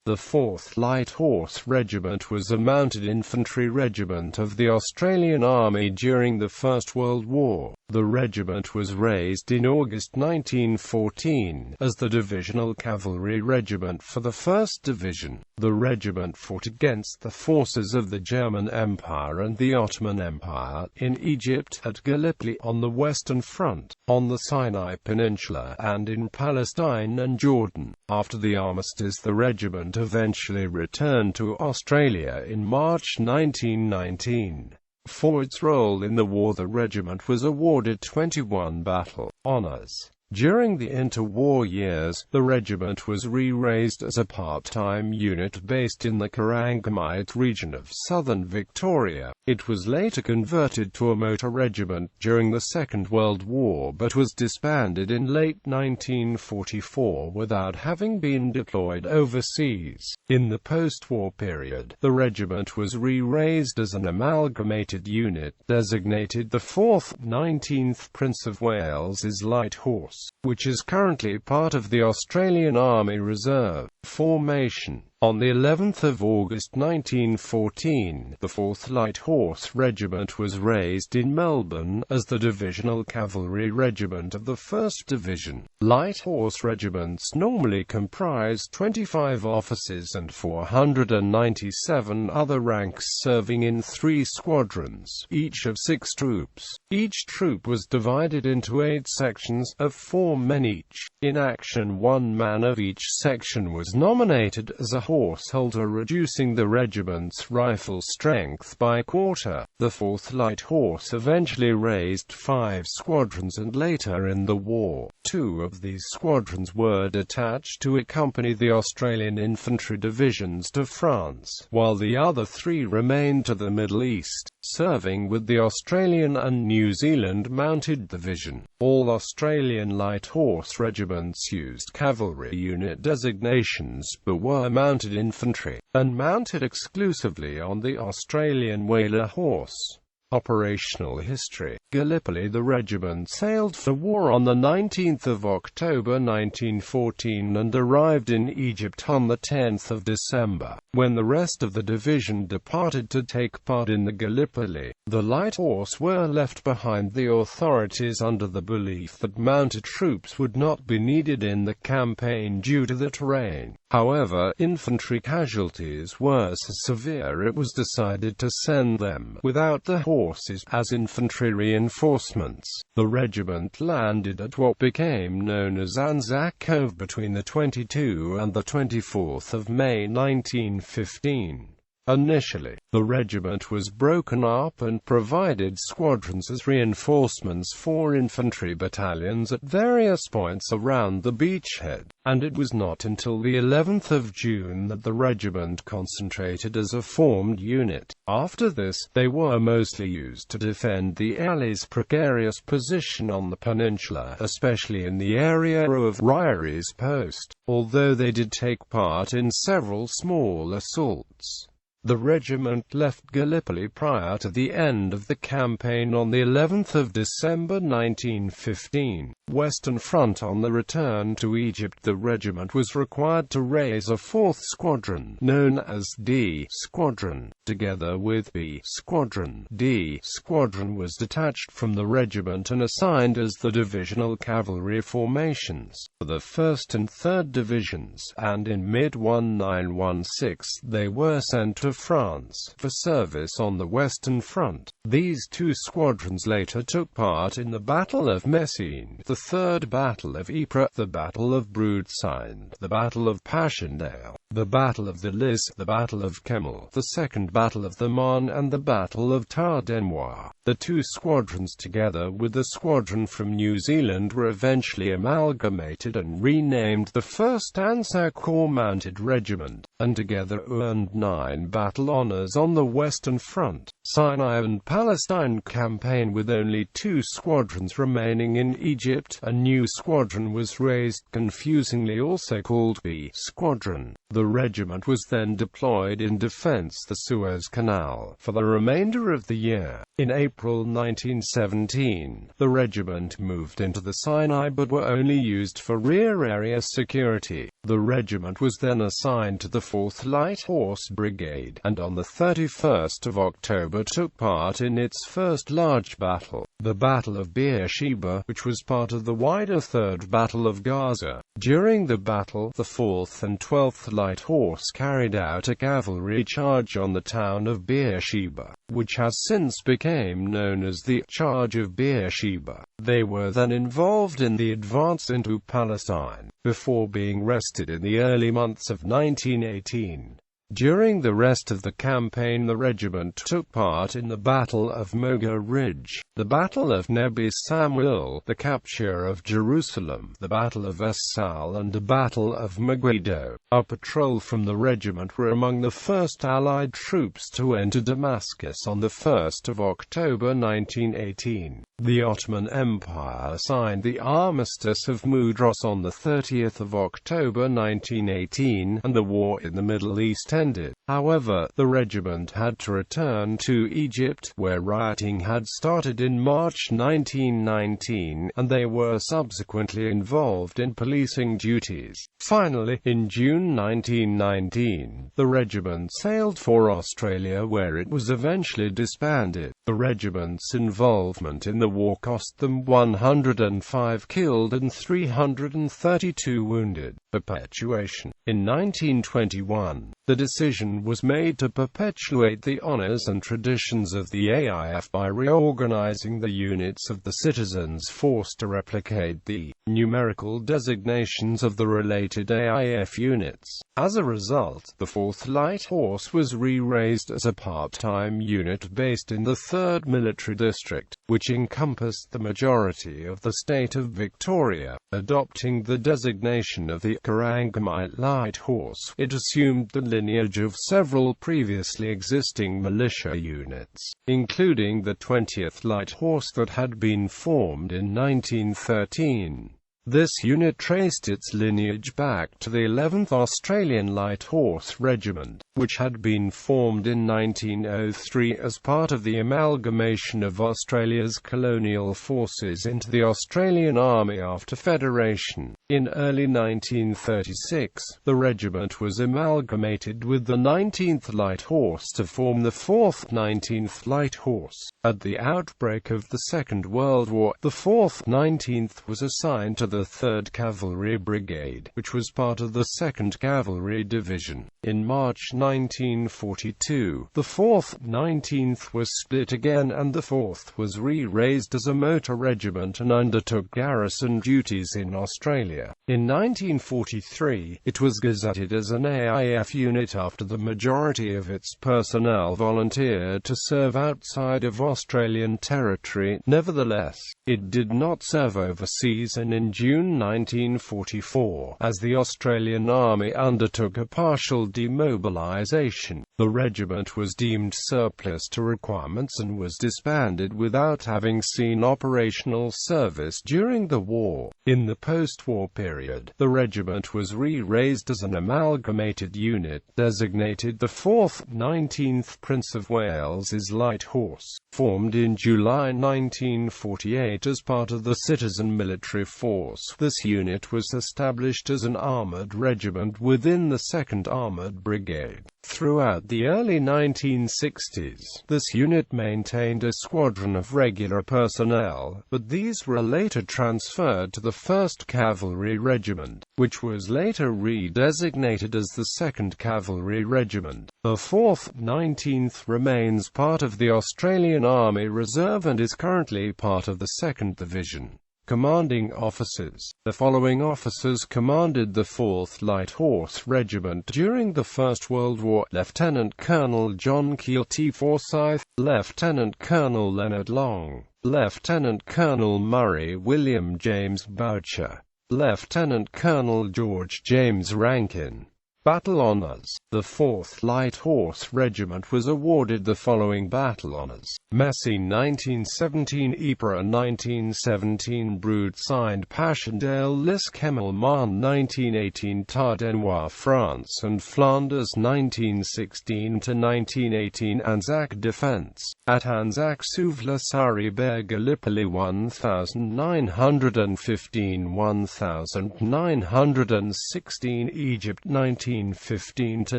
The 4th Light Horse Regiment was a mounted infantry regiment of the Australian Army during the First World War. The regiment was raised in August 1914 as the Divisional Cavalry Regiment for the 1st Division. The regiment fought against the forces of the German Empire and the Ottoman Empire, in Egypt, at Gallipoli on the Western Front, on the Sinai Peninsula, and in Palestine and Jordan. After the armistice, the regiment eventually returned to Australia in March 1919. For its role in the war, the regiment was awarded 21 battle honours. During the interwar years, the regiment was re-raised as a part-time unit based in the Corangamite region of southern Victoria. It was later converted to a motor regiment during the Second World War but was disbanded in late 1944 without having been deployed overseas. In the post-war period, the regiment was re-raised as an amalgamated unit, designated the 4th 19th Prince of Wales's Light Horse, which is currently part of the Australian Army Reserve formation. On the 11th of August 1914, the 4th Light Horse Regiment was raised in Melbourne as the Divisional Cavalry Regiment of the 1st Division. Light Horse Regiments normally comprise 25 officers and 497 other ranks serving in 3 squadrons, each of 6 troops. Each troop was divided into 8 sections, of 4 men each. In action, 1 man of each section was nominated as a horse holder, reducing the regiment's rifle strength by a quarter. The 4th Light Horse eventually raised 5 squadrons, and later in the war, 2 of these squadrons were detached to accompany the Australian infantry divisions to France, while the other 3 remained to the Middle East, serving with the Australian and New Zealand Mounted Division. All Australian Light Horse regiments used cavalry unit designations, but were mounted infantry, and mounted exclusively on the Australian Whaler horse. Operational history. Gallipoli. The regiment sailed for war on the 19th of October 1914 and arrived in Egypt on the 10th of December. When the rest of the division departed to take part in the Gallipoli, the Light Horse were left behind, the authorities under the belief that mounted troops would not be needed in the campaign due to the terrain. However, infantry casualties were so severe it was decided to send them, without the horses, as infantry reinforcements. The regiment landed at what became known as Anzac Cove between the 22 and the 24th of May 1915. Initially, the regiment was broken up and provided squadrons as reinforcements for infantry battalions at various points around the beachhead, and it was not until the 11th of June that the regiment concentrated as a formed unit. After this, they were mostly used to defend the Allies' precarious position on the peninsula, especially in the area of Ryer's Post, although they did take part in several small assaults. The regiment left Gallipoli prior to the end of the campaign on the 11th of December 1915. Western Front. On the return to Egypt, the regiment was required to raise a 4th squadron, known as D Squadron, together with B Squadron. D Squadron was detached from the regiment and assigned as the divisional cavalry formations for the 1st and 3rd Divisions, and in mid-1916 they were sent to France for service on the Western Front. These 2 squadrons later took part in the Battle of Messines, the 3rd Battle of Ypres, the Battle of Broadside, the Battle of Passchendaele, the Battle of the Lys, the Battle of Kemmel, the 2nd Battle of the Marne, and the Battle of Tardenois. The 2 squadrons, together with the squadron from New Zealand, were eventually amalgamated and renamed the 1st Anzac Corps Mounted Regiment, and together earned 9 battle honours on the Western Front. Sinai and Palestine campaign. With only 2 squadrons remaining in Egypt, a new squadron was raised, confusingly also called B Squadron. The regiment was then deployed in defence the Suez Canal for the remainder of the year. In April 1917, the regiment moved into the Sinai but were only used for rear area security. The regiment was then assigned to the 4th Light Horse Brigade, and on the 31st of October took part in its first large battle, the Battle of Beersheba, which was part of the wider Third Battle of Gaza. During the battle, the 4th and 12th Light Horse carried out a cavalry charge on the town of Beersheba, which has since become known as the Charge of Beersheba. They were then involved in the advance into Palestine, before being rested in the early months of 1918. During the rest of the campaign, the regiment took part in the Battle of Moga Ridge, the Battle of Nebi Samuel, the capture of Jerusalem, the Battle of Es-Sal, and the Battle of Megiddo. A patrol from the regiment were among the first Allied troops to enter Damascus on the 1st of October 1918. The Ottoman Empire signed the armistice of Mudros on the 30th of October 1918, and the war in the Middle East ended. However, the regiment had to return to Egypt, where rioting had started in March 1919, and they were subsequently involved in policing duties. Finally, in June 1919, the regiment sailed for Australia, where it was eventually disbanded. The regiment's involvement in the war cost them 105 killed and 332 wounded. Perpetuation. In 1921, the decision was made to perpetuate the honors and traditions of the AIF by reorganizing the units of the Citizens Force to replicate the numerical designations of the related AIF units. As a result, the 4th Light Horse was re-raised as a part-time unit based in the 3rd Military District, which encompassed the majority of the state of Victoria. Adopting the designation of the Corangamite Light Horse, it assumed the lineage of several previously existing militia units, including the 20th Light Horse that had been formed in 1913. This unit traced its lineage back to the 11th Australian Light Horse Regiment, which had been formed in 1903 as part of the amalgamation of Australia's colonial forces into the Australian Army after Federation. In early 1936, the regiment was amalgamated with the 19th Light Horse to form the 4th 19th Light Horse. At the outbreak of the Second World War, the 4th 19th was assigned to the 3rd Cavalry Brigade, which was part of the 2nd Cavalry Division. In March 1942, the 4th 19th was split again, and the 4th was re-raised as a motor regiment and undertook garrison duties in Australia. In 1943, it was gazetted as an AIF unit after the majority of its personnel volunteered to serve outside of Australian territory. Nevertheless, it did not serve overseas, and in June 1944, as the Australian Army undertook a partial demobilisation, the regiment was deemed surplus to requirements and was disbanded without having seen operational service during the war. In the post-war period, the regiment was re-raised as an amalgamated unit, designated the 4th 19th Prince of Wales's Light Horse. Formed in July 1948 as part of the Citizen Military Force, this unit was established as an armoured regiment within the 2nd Armoured Brigade. Throughout the early 1960s, this unit maintained a squadron of regular personnel, but these were later transferred to the 1st Cavalry Regiment, which was later redesignated as the 2nd Cavalry Regiment. The 4th 19th remains part of the Australian Army Reserve and is currently part of the 2nd Division. Commanding officers. The following officers commanded the 4th Light Horse Regiment during the First World War: Lieutenant Colonel John Keel T. Forsyth, Lieutenant Colonel Leonard Long, Lieutenant Colonel Murray William James Boucher, Lieutenant Colonel George James Rankin. Battle Honours. The 4th Light Horse Regiment was awarded the following battle honours: Messines 1917, Ypres 1917, Brood signed Passchendaele Lys Marne 1918, Tardenois France and Flanders 1916–1918, Anzac Defence. At Anzac Cove Saribert Gallipoli 1915–1916, Egypt 19 1915 to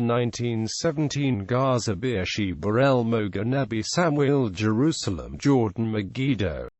1917, Gaza, Beersheba, El Moga, Nebi Samuel, Jerusalem, Jordan, Megiddo.